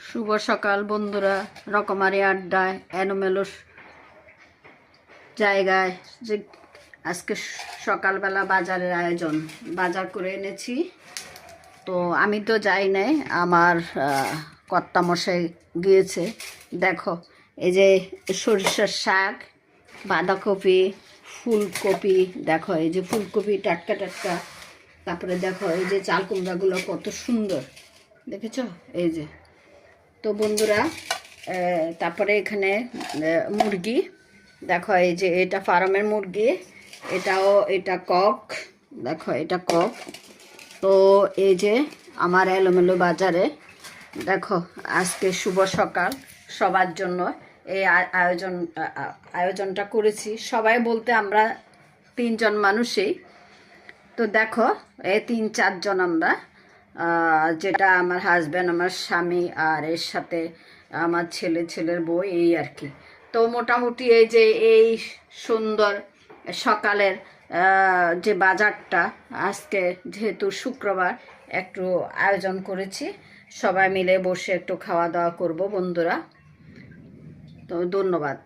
শুভ সকাল বন্ধুরা। রকমারি আড্ডায় এলোমেলো জায়গায় যে আজকে সকালবেলা বাজারের আয়োজন, বাজার করে এনেছি। তো আমি তো যাই নাই, আমার কর্তামশাই গিয়েছে। দেখো, এই যে সরিষার শাক, বাঁধাকপি, ফুলকপি, দেখো এই যে ফুলকপি টাটকা টাটকা। তারপরে দেখো এই যে চাল কুমড়াগুলো কত সুন্দর, দেখেছো? এই যে, তো বন্ধুরা, তারপরে এখানে মুরগি, দেখো এই যে এটা ফার্মের মুরগি, এটা কক, দেখো এটা কক। তো এই যে আমার এলোমেলো বাজারে, দেখো আজকে শুভ সকাল সবার জন্য এই আয়োজনটা করেছি। সবাই বলতে আমরা 3 জন মানুষই। তো দেখো এই 3-4 জন আমরা, যেটা আমার হাজব্যান্ড, আমার স্বামী, আর এর সাথে আমার ছেলের বউ, এই আর কি। তো মোটামুটি এই যে এই সুন্দর সকালের যে বাজারটা, আজকে যেহেতু শুক্রবার একটু আয়োজন করেছি, সবাই মিলে বসে একটু খাওয়া দাওয়া করব বন্ধুরা। তো ধন্যবাদ।